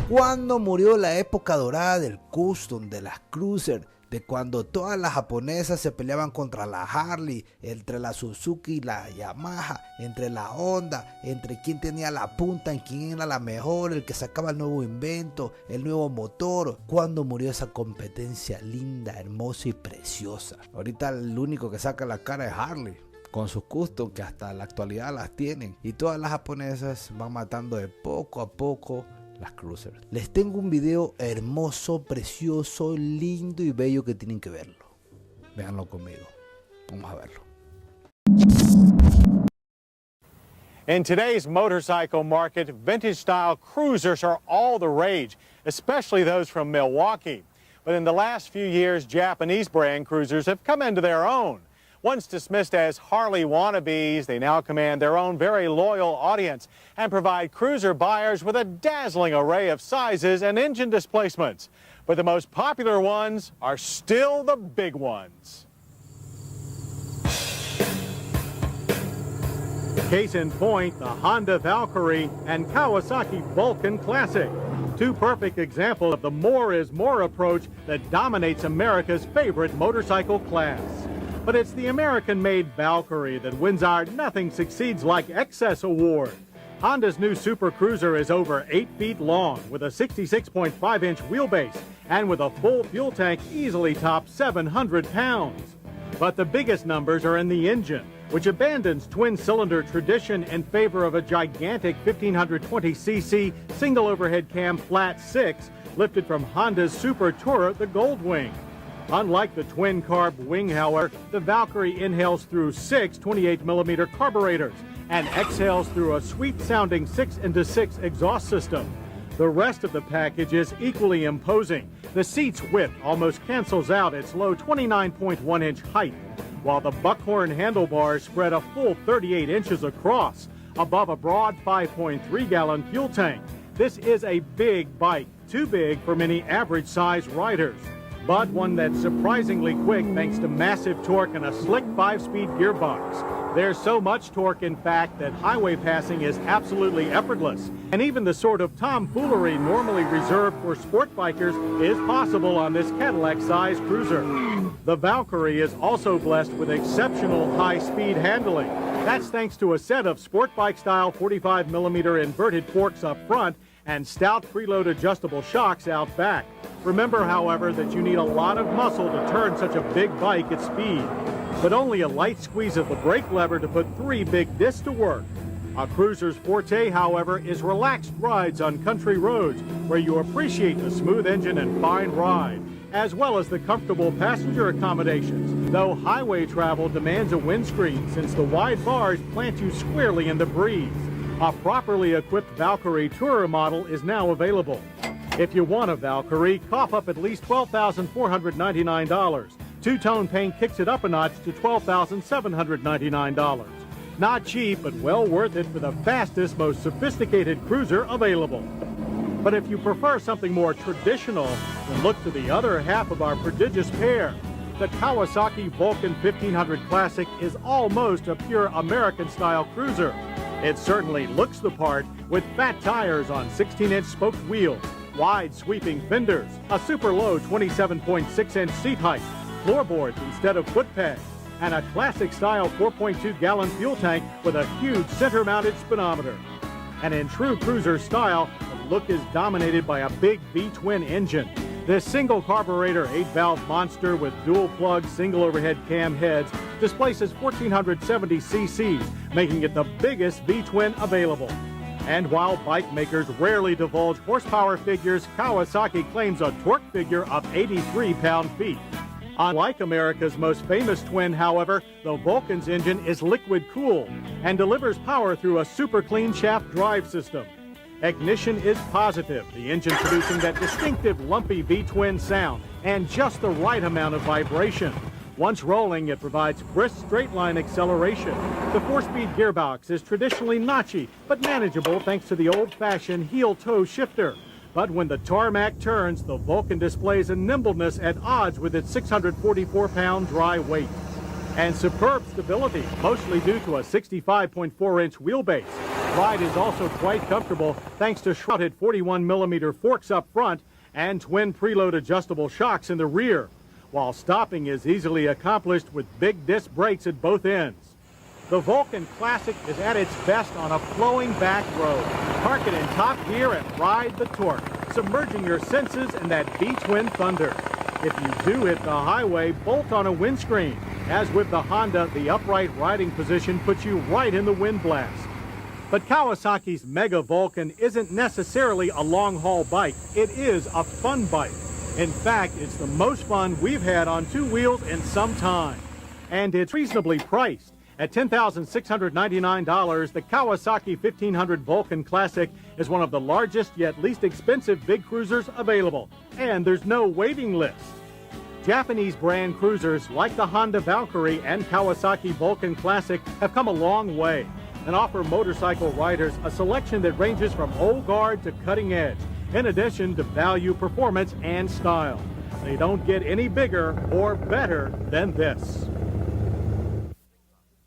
Cuando murió la época dorada del custom, de las cruiser, de cuando todas las japonesas se peleaban contra la Harley, entre la Suzuki y la Yamaha, entre la Honda, entre quién tenía la punta, en quién era la mejor, el que sacaba el nuevo invento, el nuevo motor. Cuando murió esa competencia linda, hermosa y preciosa. Ahorita el único que saca la cara es Harley, con sus custom que hasta la actualidad las tienen, y todas las japonesas van matando de poco a poco las cruisers. Les tengo un video hermoso, precioso, lindo y bello que tienen que verlo. Véanlo conmigo. Vamos a verlo. In today's motorcycle market, vintage style cruisers are all the rage, especially those from Milwaukee. But in the last few years, Japanese brand cruisers have come into their own. Once dismissed as Harley wannabes, they now command their own very loyal audience and provide cruiser buyers with a dazzling array of sizes and engine displacements. But the most popular ones are still the big ones. Case in point, the Honda Valkyrie and Kawasaki Vulcan Classic. Two perfect examples of the more is more approach that dominates America's favorite motorcycle class. But it's the American-made Valkyrie that wins our Nothing Succeeds Like Excess award. Honda's new Super Cruiser is over 8 feet long with a 66.5-inch wheelbase and with a full fuel tank easily tops 700 pounds. But the biggest numbers are in the engine, which abandons twin-cylinder tradition in favor of a gigantic 1520cc single overhead cam flat 6 lifted from Honda's Super Tourer, the Goldwing. Unlike the twin-carb wing, however, the Valkyrie inhales through 6 28mm carburetors and exhales through a sweet-sounding 6-into-6 exhaust system. The rest of the package is equally imposing. The seat's width almost cancels out its low 29.1-inch height, while the buckhorn handlebars spread a full 38 inches across, above a broad 5.3-gallon fuel tank. This is a big bike, too big for many average-sized riders, but one that's surprisingly quick thanks to massive torque and a slick 5-speed gearbox. There's so much torque, in fact, that highway passing is absolutely effortless. And even the sort of tomfoolery normally reserved for sport bikers is possible on this Cadillac-sized cruiser. The Valkyrie is also blessed with exceptional high-speed handling. That's thanks to a set of sport bike-style 45mm inverted forks up front and stout preload adjustable shocks out back. Remember, however, that you need a lot of muscle to turn such a big bike at speed, but only a light squeeze of the brake lever to put 3 big discs to work. A cruiser's forte, however, is relaxed rides on country roads where you appreciate the smooth engine and fine ride, as well as the comfortable passenger accommodations, though highway travel demands a windscreen since the wide bars plant you squarely in the breeze. A properly equipped Valkyrie Tourer model is now available. If you want a Valkyrie, cough up at least $12,499. Two-tone paint kicks it up a notch to $12,799. Not cheap, but well worth it for the fastest, most sophisticated cruiser available. But if you prefer something more traditional, then look to the other half of our prodigious pair. The Kawasaki Vulcan 1500 Classic is almost a pure American-style cruiser. It certainly looks the part with fat tires on 16-inch spoked wheels, wide sweeping fenders, a super low 27.6-inch seat height, floorboards instead of foot pegs, and a classic style 4.2-gallon fuel tank with a huge center-mounted speedometer. And in true cruiser style, the look is dominated by a big V-twin engine. This single carburetor 8-valve monster with dual-plug single overhead cam heads displaces 1,470 cc's, making it the biggest V-twin available. And while bike makers rarely divulge horsepower figures, Kawasaki claims a torque figure of 83 pound-feet. Unlike America's most famous twin, however, the Vulcan's engine is liquid-cooled and delivers power through a super clean shaft drive system. Ignition is positive, the engine producing that distinctive lumpy V-twin sound and just the right amount of vibration. Once rolling, it provides brisk straight-line acceleration. The 4-speed gearbox is traditionally notchy, but manageable thanks to the old-fashioned heel-toe shifter. But when the tarmac turns, the Vulcan displays a nimbleness at odds with its 644-pound dry weight. And superb stability, mostly due to a 65.4-inch wheelbase. Ride is also quite comfortable thanks to shrouded 41mm forks up front and twin preload adjustable shocks in the rear, while stopping is easily accomplished with big disc brakes at both ends. The Vulcan Classic is at its best on a flowing back road. Park it in top gear and ride the torque, submerging your senses in that V-twin thunder. If you do hit the highway, bolt on a windscreen. As with the Honda, the upright riding position puts you right in the wind blast. But Kawasaki's Mega Vulcan isn't necessarily a long-haul bike. It is a fun bike. In fact, it's the most fun we've had on two wheels in some time. And it's reasonably priced. At $10,699, the Kawasaki 1500 Vulcan Classic is one of the largest yet least expensive big cruisers available. And there's no waiting list. Japanese brand cruisers like the Honda Valkyrie and Kawasaki Vulcan Classic have come a long way and offer motorcycle riders a selection that ranges from old guard to cutting edge, in addition to value, performance, and style. They don't get any bigger or better than this.